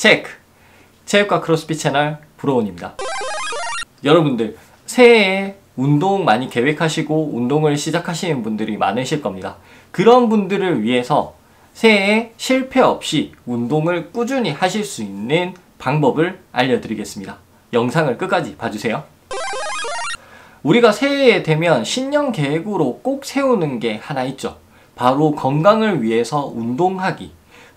체크! 체육과 크로스핏 채널 브로운입니다. 여러분들 새해에 운동 많이 계획하시고 운동을 시작하시는 분들이 많으실 겁니다. 그런 분들을 위해서 새해에 실패 없이 운동을 꾸준히 하실 수 있는 방법을 알려드리겠습니다. 영상을 끝까지 봐주세요. 우리가 새해에 되면 신년 계획으로 꼭 세우는 게 하나 있죠. 바로 건강을 위해서 운동하기,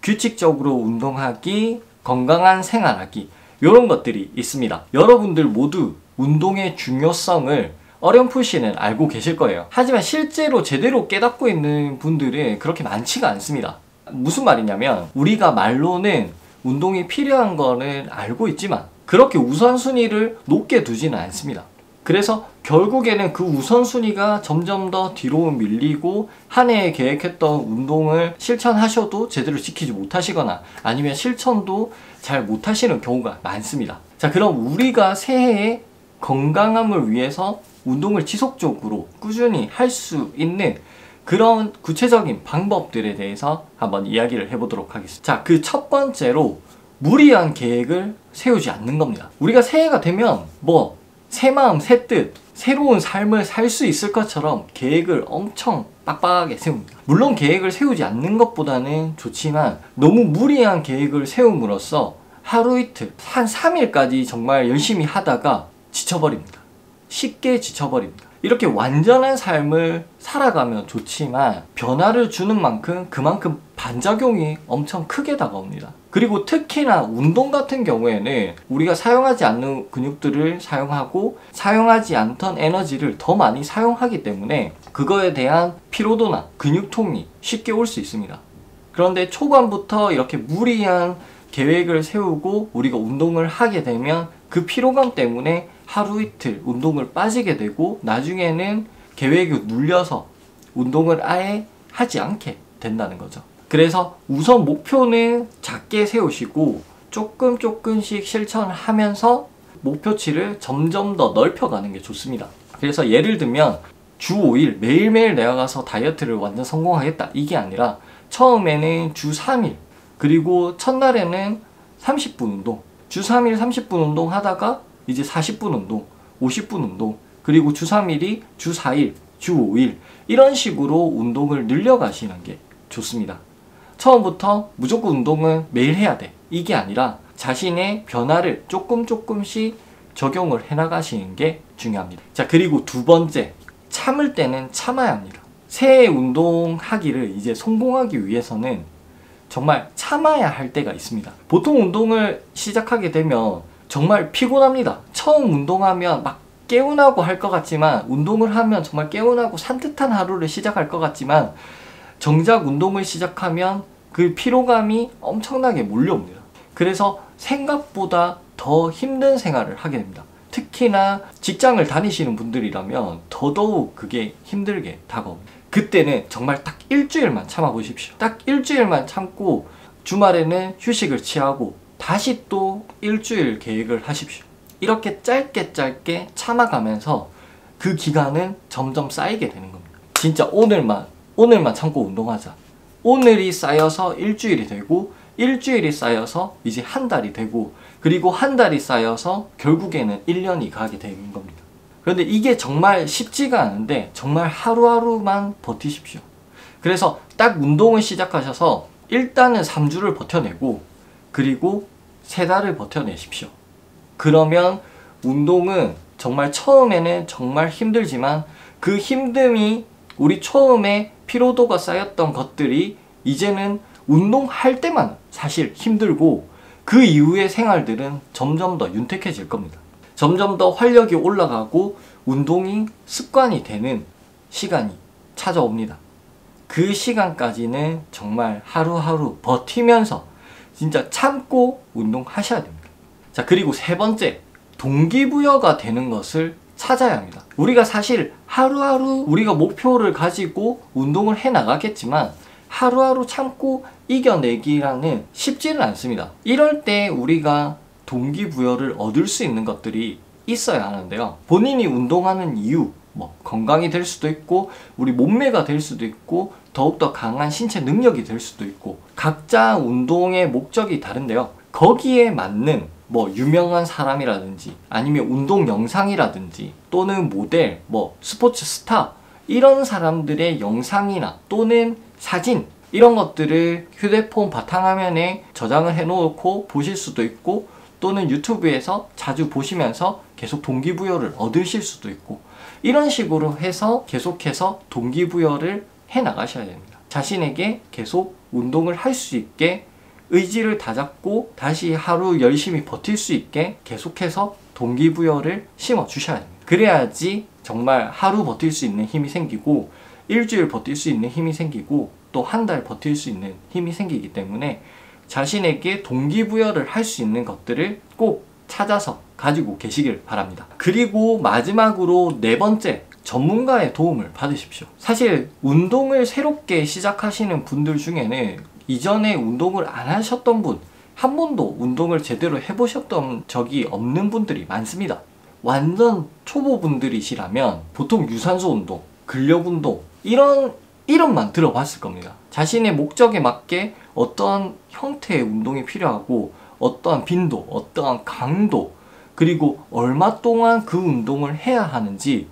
규칙적으로 운동하기, 건강한 생활하기, 이런 것들이 있습니다. 여러분들 모두 운동의 중요성을 어렴풋이는 알고 계실 거예요. 하지만 실제로 제대로 깨닫고 있는 분들은 그렇게 많지가 않습니다. 무슨 말이냐면 우리가 말로는 운동이 필요한 거는 알고 있지만 그렇게 우선순위를 높게 두지는 않습니다. 그래서 결국에는 그 우선순위가 점점 더 뒤로 밀리고 한 해에 계획했던 운동을 실천하셔도 제대로 지키지 못하시거나 아니면 실천도 잘 못하시는 경우가 많습니다. 자, 그럼 우리가 새해에 건강함을 위해서 운동을 지속적으로 꾸준히 할 수 있는 그런 구체적인 방법들에 대해서 한번 이야기를 해보도록 하겠습니다. 자, 그 첫 번째로 무리한 계획을 세우지 않는 겁니다. 우리가 새해가 되면 새 마음 새 뜻, 새로운 삶을 살 수 있을 것처럼 계획을 엄청 빡빡하게 세웁니다. 물론 계획을 세우지 않는 것보다는 좋지만 너무 무리한 계획을 세움으로써 하루 이틀, 한 3일까지 정말 열심히 하다가 지쳐버립니다. 쉽게 지쳐버립니다. 이렇게 완전한 삶을 살아가면 좋지만 변화를 주는 만큼 그만큼 반작용이 엄청 크게 다가옵니다. 그리고 특히나 운동 같은 경우에는 우리가 사용하지 않는 근육들을 사용하고 사용하지 않던 에너지를 더 많이 사용하기 때문에 그거에 대한 피로도나 근육통이 쉽게 올 수 있습니다. 그런데 초반부터 이렇게 무리한 계획을 세우고 우리가 운동을 하게 되면 그 피로감 때문에 하루 이틀 운동을 빠지게 되고 나중에는 계획이 눌려서 운동을 아예 하지 않게 된다는 거죠. 그래서 우선 목표는 작게 세우시고 조금씩 실천하면서 목표치를 점점 더 넓혀가는 게 좋습니다. 그래서 예를 들면 주 5일 매일매일 내가 가서 다이어트를 완전 성공하겠다 이게 아니라 처음에는 주 3일 그리고 첫날에는 30분 운동, 주 3일 30분 운동 하다가 이제 40분 운동, 50분 운동, 그리고 주 3일이 주 4일, 주 5일 이런 식으로 운동을 늘려가시는 게 좋습니다. 처음부터 무조건 운동은 매일 해야 돼 이게 아니라 자신의 변화를 조금씩 적용을 해나가시는 게 중요합니다. 자, 그리고 두 번째, 참을 때는 참아야 합니다. 새해 운동하기를 이제 성공하기 위해서는 정말 참아야 할 때가 있습니다. 보통 운동을 시작하게 되면 정말 피곤합니다. 처음 운동하면 막 개운하고 할 것 같지만 운동을 하면 정말 개운하고 산뜻한 하루를 시작할 것 같지만 정작 운동을 시작하면 그 피로감이 엄청나게 몰려옵니다. 그래서 생각보다 더 힘든 생활을 하게 됩니다. 특히나 직장을 다니시는 분들이라면 더더욱 그게 힘들게 다가옵니다. 그때는 정말 딱 일주일만 참아보십시오. 딱 일주일만 참고 주말에는 휴식을 취하고 다시 또 일주일 계획을 하십시오. 이렇게 짧게 참아가면서 그 기간은 점점 쌓이게 되는 겁니다. 진짜 오늘만 참고 운동하자. 오늘이 쌓여서 일주일이 되고 일주일이 쌓여서 이제 한 달이 되고 그리고 한 달이 쌓여서 결국에는 1년이 가게 되는 겁니다. 그런데 이게 정말 쉽지가 않은데 정말 하루하루만 버티십시오. 그래서 딱 운동을 시작하셔서 일단은 3주를 버텨내고 그리고 3달을 버텨내십시오. 그러면 운동은 정말 처음에는 정말 힘들지만 그 힘듦이 우리 처음에 피로도가 쌓였던 것들이 이제는 운동할 때만 사실 힘들고 그 이후의 생활들은 점점 더 윤택해질 겁니다. 점점 더 활력이 올라가고 운동이 습관이 되는 시간이 찾아옵니다. 그 시간까지는 정말 하루하루 버티면서 진짜 참고 운동하셔야 됩니다. 자, 그리고 세 번째, 동기부여가 되는 것을 찾아야 합니다. 우리가 사실 하루하루 우리가 목표를 가지고 운동을 해 나가겠지만 하루하루 참고 이겨내기라는 쉽지는 않습니다. 이럴 때 우리가 동기부여를 얻을 수 있는 것들이 있어야 하는데요. 본인이 운동하는 이유, 건강이 될 수도 있고 우리 몸매가 될 수도 있고 더욱더 강한 신체 능력이 될 수도 있고 각자 운동의 목적이 다른데요. 거기에 맞는 뭐 유명한 사람이라든지 아니면 운동 영상이라든지 또는 모델, 뭐 스포츠 스타 이런 사람들의 영상이나 또는 사진 이런 것들을 휴대폰 바탕화면에 저장을 해놓고 보실 수도 있고 또는 유튜브에서 자주 보시면서 계속 동기부여를 얻으실 수도 있고 이런 식으로 해서 계속해서 동기부여를 해 나가셔야 됩니다. 자신에게 계속 운동을 할 수 있게 의지를 다잡고 다시 하루 열심히 버틸 수 있게 계속해서 동기부여를 심어 주셔야 됩니다. 그래야지 정말 하루 버틸 수 있는 힘이 생기고 일주일 버틸 수 있는 힘이 생기고 또 한 달 버틸 수 있는 힘이 생기기 때문에 자신에게 동기부여를 할 수 있는 것들을 꼭 찾아서 가지고 계시길 바랍니다. 그리고 마지막으로 네 번째, 전문가의 도움을 받으십시오. 사실 운동을 새롭게 시작하시는 분들 중에는 이전에 운동을 안 하셨던 분, 한 번도 운동을 제대로 해보셨던 적이 없는 분들이 많습니다. 완전 초보분들이시라면 보통 유산소 운동, 근력 운동 이런 이름만 들어봤을 겁니다. 자신의 목적에 맞게 어떠한 형태의 운동이 필요하고 어떠한 빈도, 어떠한 강도 그리고 얼마 동안 그 운동을 해야 하는지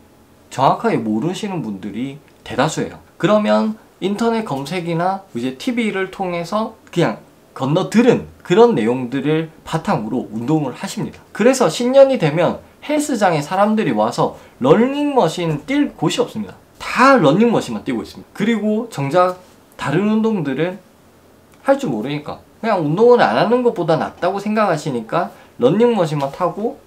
정확하게 모르시는 분들이 대다수예요. 그러면 인터넷 검색이나 이제 TV를 통해서 그냥 건너들은 그런 내용들을 바탕으로 운동을 하십니다. 그래서 신년이 되면 헬스장에 사람들이 와서 러닝머신 뛸 곳이 없습니다. 다 러닝머신만 뛰고 있습니다. 그리고 정작 다른 운동들은 할 줄 모르니까 그냥 운동을 안 하는 것보다 낫다고 생각하시니까 러닝머신만 타고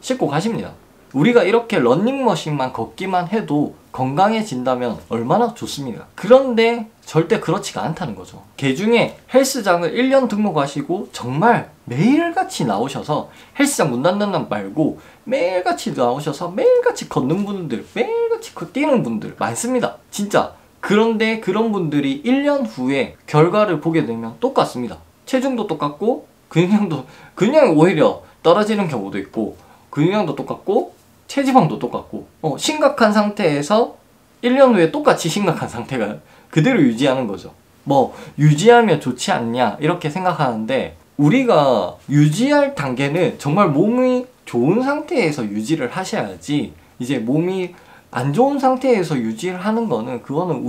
싣고 가십니다. 우리가 이렇게 러닝머신만 걷기만 해도 건강해진다면 얼마나 좋습니까? 그런데 절대 그렇지가 않다는 거죠. 개중에 헬스장을 1년 등록하시고 정말 매일같이 나오셔서 헬스장 문 닫는 날 말고 매일같이 나오셔서 매일같이 걷는 분들, 매일같이 뛰는 분들 많습니다. 진짜. 그런데 그런 분들이 1년 후에 결과를 보게 되면 똑같습니다. 체중도 똑같고 근육량이 오히려 떨어지는 경우도 있고 근육량도 똑같고 체지방도 똑같고 심각한 상태에서 1년 후에 똑같이 심각한 상태가 그대로 유지하는 거죠. 뭐 유지하면 좋지 않냐 이렇게 생각하는데 우리가 유지할 단계는 정말 몸이 좋은 상태에서 유지를 하셔야지 이제 몸이 안 좋은 상태에서 유지를 하는 거는 그거는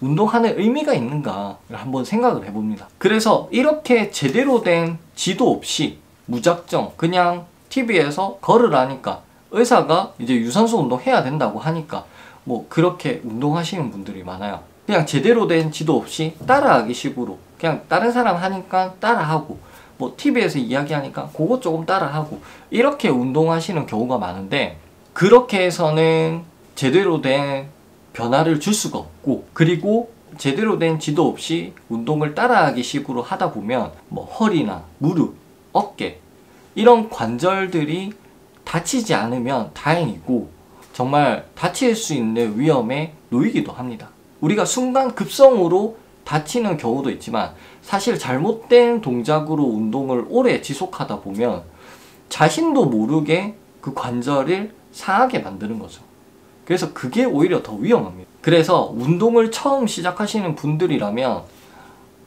운동하는 의미가 있는가를 한번 생각을 해봅니다. 그래서 이렇게 제대로 된 지도 없이 무작정 그냥 TV에서 걸으라니까 의사가 이제 유산소 운동 해야 된다고 하니까 뭐 그렇게 운동하시는 분들이 많아요. 그냥 제대로 된 지도 없이 따라하기 식으로 그냥 다른 사람 하니까 따라하고 뭐 TV에서 이야기하니까 그거 조금 따라하고 이렇게 운동하시는 경우가 많은데 그렇게 해서는 제대로 된 변화를 줄 수가 없고 그리고 제대로 된 지도 없이 운동을 따라하기 식으로 하다 보면 뭐 허리나 무릎, 어깨 이런 관절들이 다치지 않으면 다행이고 정말 다칠 수 있는 위험에 놓이기도 합니다. 우리가 순간 급성으로 다치는 경우도 있지만 사실 잘못된 동작으로 운동을 오래 지속하다 보면 자신도 모르게 그 관절을 상하게 만드는 거죠. 그래서 그게 오히려 더 위험합니다. 그래서 운동을 처음 시작하시는 분들이라면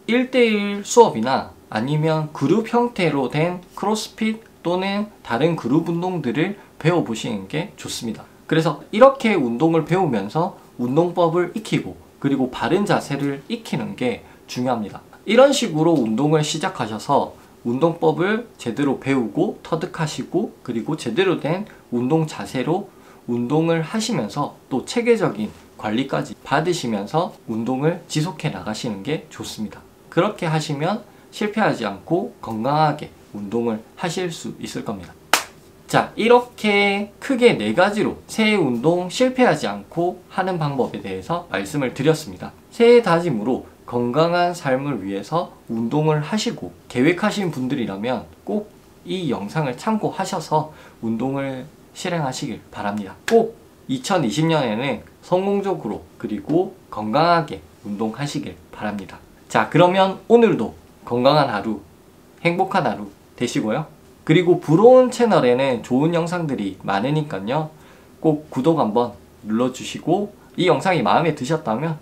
1대1 수업이나 아니면 그룹 형태로 된 크로스핏 또는 다른 그룹 운동들을 배워보시는 게 좋습니다. 그래서 이렇게 운동을 배우면서 운동법을 익히고 그리고 바른 자세를 익히는 게 중요합니다. 이런 식으로 운동을 시작하셔서 운동법을 제대로 배우고 터득하시고 그리고 제대로 된 운동 자세로 운동을 하시면서 또 체계적인 관리까지 받으시면서 운동을 지속해 나가시는 게 좋습니다. 그렇게 하시면 실패하지 않고 건강하게 운동을 하실 수 있을 겁니다. 자, 이렇게 크게 4가지로 새해 운동 실패하지 않고 하는 방법에 대해서 말씀을 드렸습니다. 새해 다짐으로 건강한 삶을 위해서 운동을 하시고 계획하신 분들이라면 꼭 이 영상을 참고하셔서 운동을 실행하시길 바랍니다. 꼭 2020년에는 성공적으로 그리고 건강하게 운동하시길 바랍니다. 자, 그러면 오늘도 건강한 하루, 행복한 하루 되시고요. 그리고 부러운 채널에는 좋은 영상들이 많으니까요. 꼭 구독 한번 눌러주시고 이 영상이 마음에 드셨다면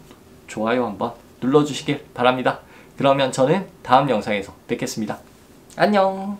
좋아요 한번 눌러주시길 바랍니다. 그러면 저는 다음 영상에서 뵙겠습니다. 안녕.